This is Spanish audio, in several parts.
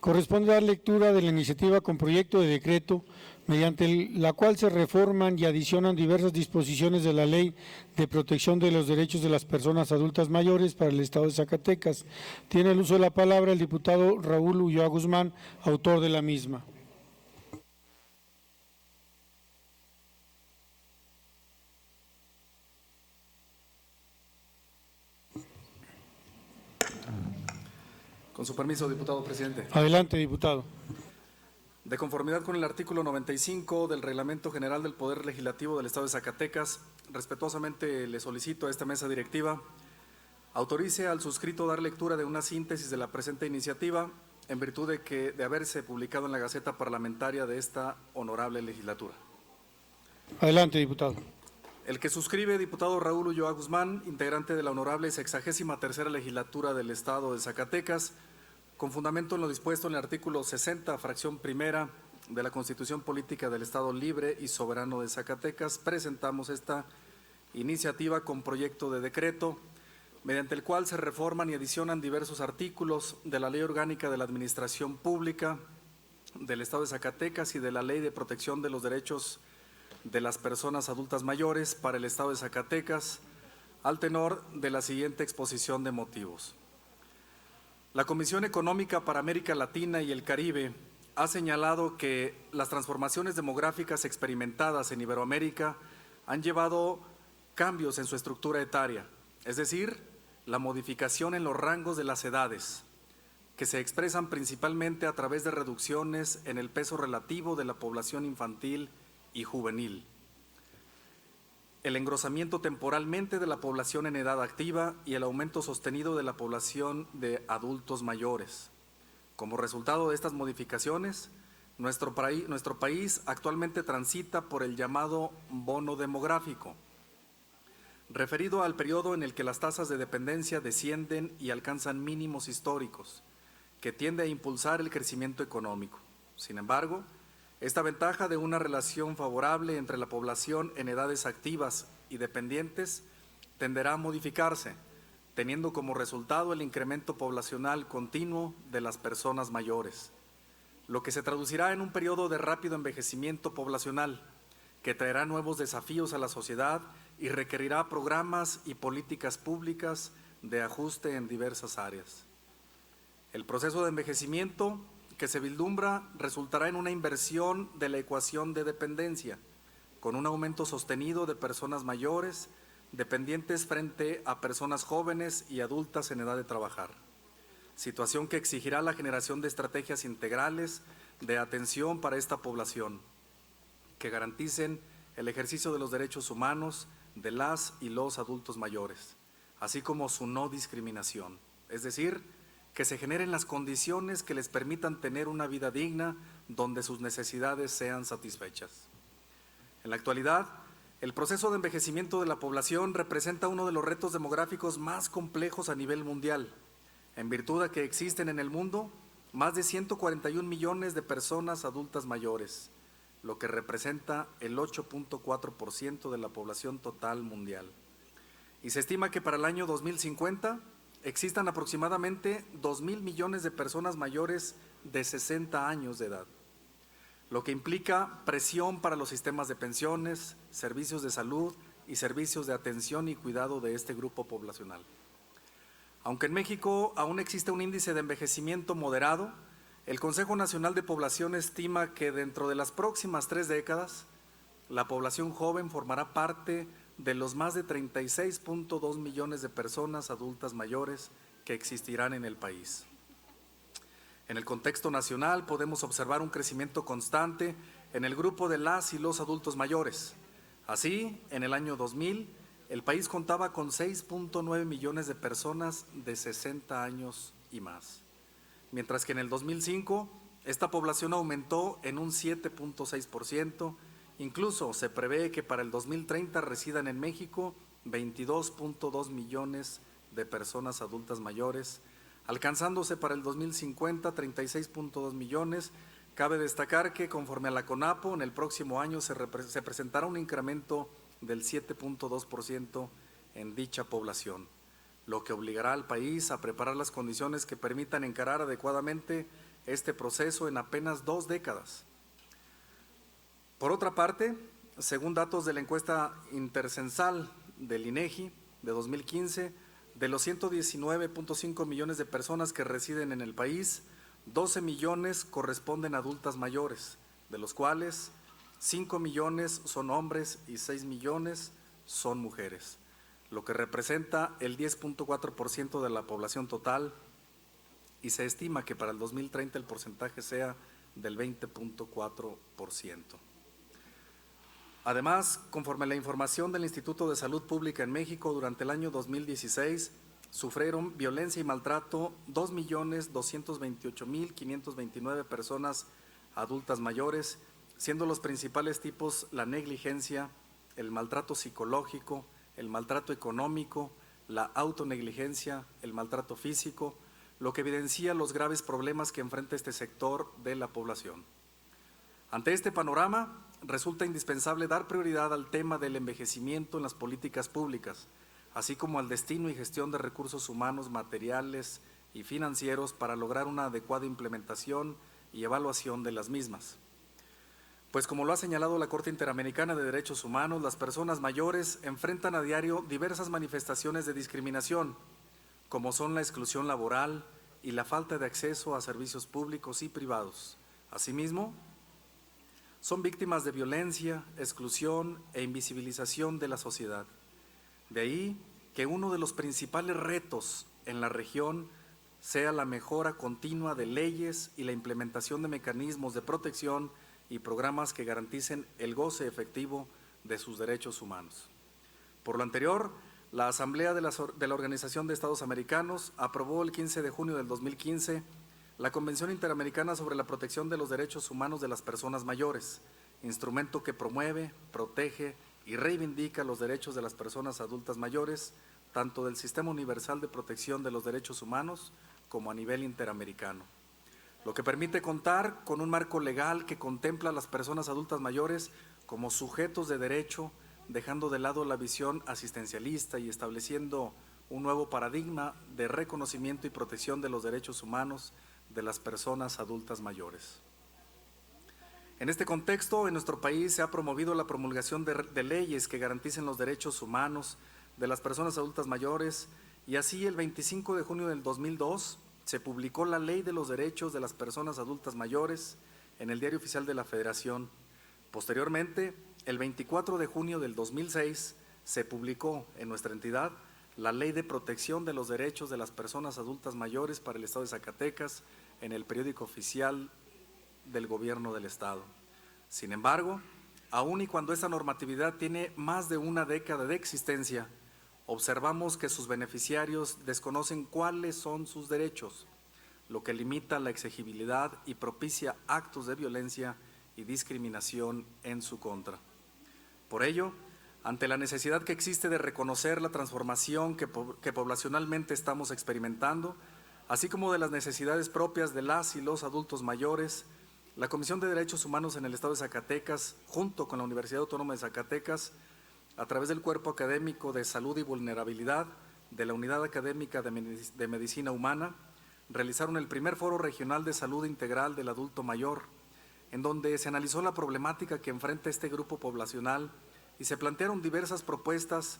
Corresponde dar lectura de la iniciativa con proyecto de decreto mediante la cual se reforman y adicionan diversas disposiciones de la Ley de Protección de los Derechos de las Personas Adultas Mayores para el Estado de Zacatecas. Tiene el uso de la palabra el diputado Raúl Ulloa Guzmán, autor de la misma. Con su permiso, diputado presidente. Adelante, diputado. De conformidad con el artículo 95 del Reglamento General del Poder Legislativo del Estado de Zacatecas, respetuosamente le solicito a esta mesa directiva autorice al suscrito dar lectura de una síntesis de la presente iniciativa en virtud de haberse publicado en la Gaceta Parlamentaria de esta honorable legislatura. Adelante, diputado. El que suscribe, diputado Raúl Ulloa Guzmán, integrante de la honorable 63ª legislatura del Estado de Zacatecas, con fundamento en lo dispuesto en el artículo 60, fracción primera de la Constitución Política del Estado Libre y Soberano de Zacatecas, presentamos esta iniciativa con proyecto de decreto, mediante el cual se reforman y adicionan diversos artículos de la Ley Orgánica de la Administración Pública del Estado de Zacatecas y de la Ley de Protección de los Derechos de las Personas Adultas Mayores para el Estado de Zacatecas, al tenor de la siguiente exposición de motivos. La Comisión Económica para América Latina y el Caribe ha señalado que las transformaciones demográficas experimentadas en Iberoamérica han llevado cambios en su estructura etaria, es decir, la modificación en los rangos de las edades, que se expresan principalmente a través de reducciones en el peso relativo de la población infantil y juvenil, el engrosamiento temporalmente de la población en edad activa y el aumento sostenido de la población de adultos mayores. Como resultado de estas modificaciones, nuestro país actualmente transita por el llamado bono demográfico, referido al periodo en el que las tasas de dependencia descienden y alcanzan mínimos históricos, que tiende a impulsar el crecimiento económico. Sin embargo, esta ventaja de una relación favorable entre la población en edades activas y dependientes tenderá a modificarse, teniendo como resultado el incremento poblacional continuo de las personas mayores, lo que se traducirá en un periodo de rápido envejecimiento poblacional, que traerá nuevos desafíos a la sociedad y requerirá programas y políticas públicas de ajuste en diversas áreas. El proceso de envejecimiento que se vislumbra resultará en una inversión de la ecuación de dependencia, con un aumento sostenido de personas mayores, dependientes frente a personas jóvenes y adultas en edad de trabajar, situación que exigirá la generación de estrategias integrales de atención para esta población, que garanticen el ejercicio de los derechos humanos de las y los adultos mayores, así como su no discriminación, es decir, que se generen las condiciones que les permitan tener una vida digna donde sus necesidades sean satisfechas. En la actualidad, el proceso de envejecimiento de la población representa uno de los retos demográficos más complejos a nivel mundial, en virtud de que existen en el mundo más de 141 millones de personas adultas mayores, lo que representa el 8.4% de la población total mundial. Y se estima que para el año 2050 existan aproximadamente 2.000 millones de personas mayores de 60 años de edad, lo que implica presión para los sistemas de pensiones, servicios de salud y servicios de atención y cuidado de este grupo poblacional. Aunque en México aún existe un índice de envejecimiento moderado, el Consejo Nacional de Población estima que dentro de las próximas 3 décadas, la población joven formará parte de los más de 36.2 millones de personas adultas mayores que existirán en el país. En el contexto nacional podemos observar un crecimiento constante en el grupo de las y los adultos mayores. Así, en el año 2000, el país contaba con 6.9 millones de personas de 60 años y más, mientras que en el 2005 esta población aumentó en un 7.6%. Incluso se prevé que para el 2030 residan en México 22.2 millones de personas adultas mayores, alcanzándose para el 2050 36.2 millones. Cabe destacar que conforme a la CONAPO, en el próximo año se presentará un incremento del 7.2% en dicha población, lo que obligará al país a preparar las condiciones que permitan encarar adecuadamente este proceso en apenas 2 décadas. Por otra parte, según datos de la encuesta intercensal del INEGI de 2015, de los 119.5 millones de personas que residen en el país, 12 millones corresponden a adultas mayores, de los cuales 5 millones son hombres y 6 millones son mujeres, lo que representa el 10.4% de la población total, y se estima que para el 2030 el porcentaje sea del 20.4%. Además, conforme a la información del Instituto de Salud Pública en México, durante el año 2016 sufrieron violencia y maltrato 2.228.529 personas adultas mayores, siendo los principales tipos la negligencia, el maltrato psicológico, el maltrato económico, la autonegligencia, el maltrato físico, lo que evidencia los graves problemas que enfrenta este sector de la población. Ante este panorama, resulta indispensable dar prioridad al tema del envejecimiento en las políticas públicas, así como al destino y gestión de recursos humanos, materiales y financieros para lograr una adecuada implementación y evaluación de las mismas. Pues como lo ha señalado la Corte Interamericana de Derechos Humanos, las personas mayores enfrentan a diario diversas manifestaciones de discriminación, como son la exclusión laboral y la falta de acceso a servicios públicos y privados. Asimismo, son víctimas de violencia, exclusión e invisibilización de la sociedad. De ahí que uno de los principales retos en la región sea la mejora continua de leyes y la implementación de mecanismos de protección y programas que garanticen el goce efectivo de sus derechos humanos. Por lo anterior, la Asamblea de la Organización de Estados Americanos aprobó el 15 de junio del 2015 la Convención Interamericana sobre la Protección de los Derechos Humanos de las Personas Mayores, instrumento que promueve, protege y reivindica los derechos de las personas adultas mayores, tanto del Sistema Universal de Protección de los Derechos Humanos como a nivel interamericano, lo que permite contar con un marco legal que contempla a las personas adultas mayores como sujetos de derecho, dejando de lado la visión asistencialista y estableciendo un nuevo paradigma de reconocimiento y protección de los derechos humanos de las personas adultas mayores. En este contexto, en nuestro país se ha promovido la promulgación de leyes que garanticen los derechos humanos de las personas adultas mayores, y así el 25 de junio del 2002 se publicó la Ley de los Derechos de las Personas Adultas Mayores en el Diario Oficial de la Federación. Posteriormente, el 24 de junio del 2006 se publicó en nuestra entidad la Ley de Protección de los Derechos de las Personas Adultas Mayores para el Estado de Zacatecas en el Periódico Oficial del Gobierno del Estado. Sin embargo, aun y cuando esta normatividad tiene más de una década de existencia, observamos que sus beneficiarios desconocen cuáles son sus derechos, lo que limita la exigibilidad y propicia actos de violencia y discriminación en su contra. Por ello, ante la necesidad que existe de reconocer la transformación que poblacionalmente estamos experimentando, así como de las necesidades propias de las y los adultos mayores, la Comisión de Derechos Humanos en el Estado de Zacatecas, junto con la Universidad Autónoma de Zacatecas, a través del Cuerpo Académico de Salud y Vulnerabilidad de la Unidad Académica de Medicina Humana, realizaron el primer Foro Regional de Salud Integral del Adulto Mayor, en donde se analizó la problemática que enfrenta este grupo poblacional y se plantearon diversas propuestas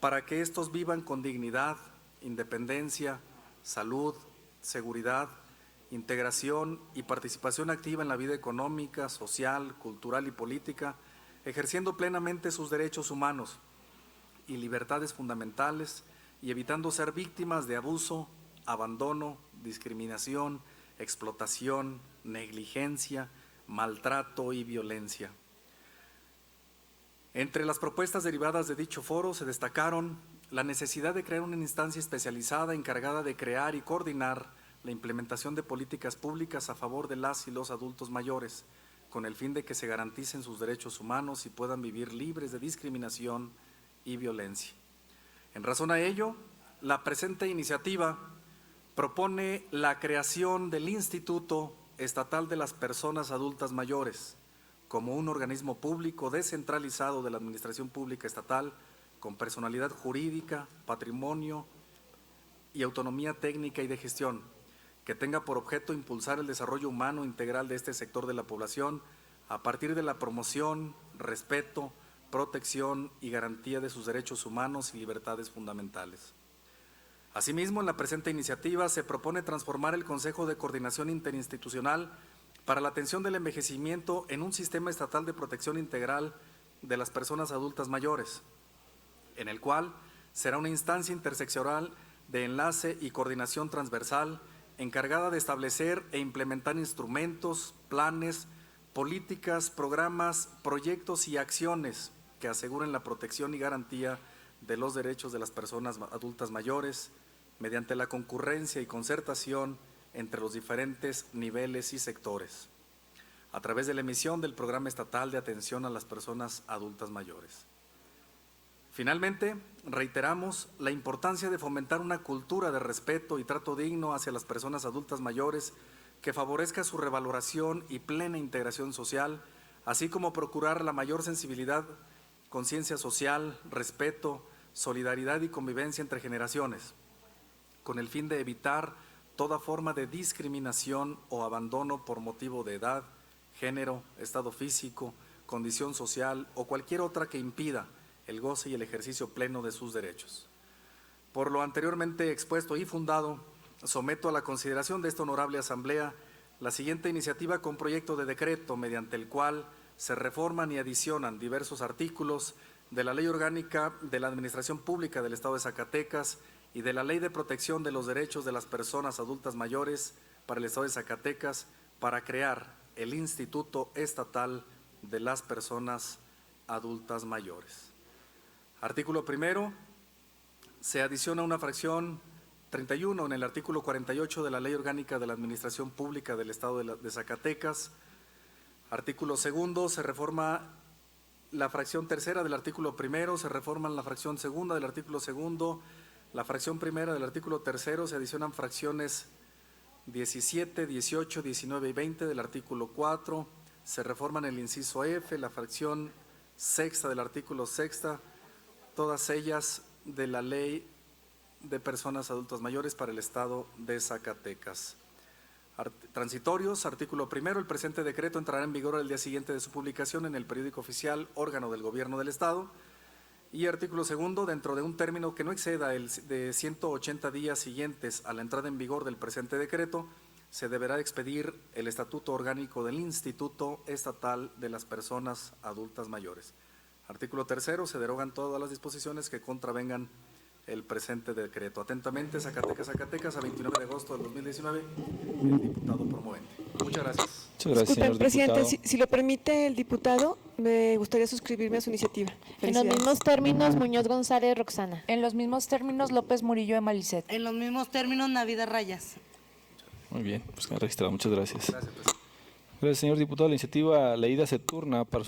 para que estos vivan con dignidad, independencia, salud, seguridad, integración y participación activa en la vida económica, social, cultural y política, ejerciendo plenamente sus derechos humanos y libertades fundamentales y evitando ser víctimas de abuso, abandono, discriminación, explotación, negligencia, maltrato y violencia. Entre las propuestas derivadas de dicho foro se destacaron la necesidad de crear una instancia especializada encargada de crear y coordinar la implementación de políticas públicas a favor de las y los adultos mayores, con el fin de que se garanticen sus derechos humanos y puedan vivir libres de discriminación y violencia. En razón a ello, la presente iniciativa propone la creación del Instituto Estatal de las Personas Adultas Mayores como un organismo público descentralizado de la Administración Pública Estatal con personalidad jurídica, patrimonio y autonomía técnica y de gestión, que tenga por objeto impulsar el desarrollo humano integral de este sector de la población a partir de la promoción, respeto, protección y garantía de sus derechos humanos y libertades fundamentales. Asimismo, en la presente iniciativa se propone transformar el Consejo de Coordinación Interinstitucional para la atención del envejecimiento en un sistema estatal de protección integral de las personas adultas mayores, en el cual será una instancia interseccional de enlace y coordinación transversal encargada de establecer e implementar instrumentos, planes, políticas, programas, proyectos y acciones que aseguren la protección y garantía de los derechos de las personas adultas mayores mediante la concurrencia y concertación entre los diferentes niveles y sectores, a través de la emisión del Programa Estatal de Atención a las Personas Adultas Mayores. Finalmente, reiteramos la importancia de fomentar una cultura de respeto y trato digno hacia las personas adultas mayores que favorezca su revaloración y plena integración social, así como procurar la mayor sensibilidad, conciencia social, respeto, solidaridad y convivencia entre generaciones, con el fin de evitar toda forma de discriminación o abandono por motivo de edad, género, estado físico, condición social o cualquier otra que impida el goce y el ejercicio pleno de sus derechos. Por lo anteriormente expuesto y fundado, someto a la consideración de esta honorable Asamblea la siguiente iniciativa con proyecto de decreto mediante el cual se reforman y adicionan diversos artículos de la Ley Orgánica de la Administración Pública del Estado de Zacatecas y de la Ley de Protección de los Derechos de las Personas Adultas Mayores para el Estado de Zacatecas para crear el Instituto Estatal de las Personas Adultas Mayores. Artículo primero, se adiciona una fracción 31 en el artículo 48 de la Ley Orgánica de la Administración Pública del Estado de Zacatecas. Artículo segundo, se reforma la fracción tercera del artículo primero, se reforma la fracción segunda del artículo segundo, la fracción primera del artículo tercero, se adicionan fracciones 17, 18, 19 y 20 del artículo 4, se reforman el inciso F, la fracción sexta del artículo sexta, todas ellas de la Ley de Personas Adultas Mayores para el Estado de Zacatecas. Transitorios, artículo primero, el presente decreto entrará en vigor el día siguiente de su publicación en el periódico oficial, órgano del Gobierno del Estado. Y artículo segundo, dentro de un término que no exceda el de 180 días siguientes a la entrada en vigor del presente decreto, se deberá expedir el Estatuto Orgánico del Instituto Estatal de las Personas Adultas Mayores. Artículo tercero, se derogan todas las disposiciones que contravengan el presente decreto. Atentamente, Zacatecas, Zacatecas, a 29 de agosto del 2019, el diputado promovente. Muchas gracias. Muchas gracias, Disculpe, señor presidente, diputado. si lo permite el diputado, me gustaría suscribirme a su iniciativa. En los Felicidades. mismos términos, Muñoz González Roxana. En los mismos términos, López Murillo Emalicet. En los mismos términos, Navidad Rayas. Muy bien, pues queda registrado. Muchas gracias. Gracias, presidente. Gracias, señor diputado. La iniciativa leída se turna para su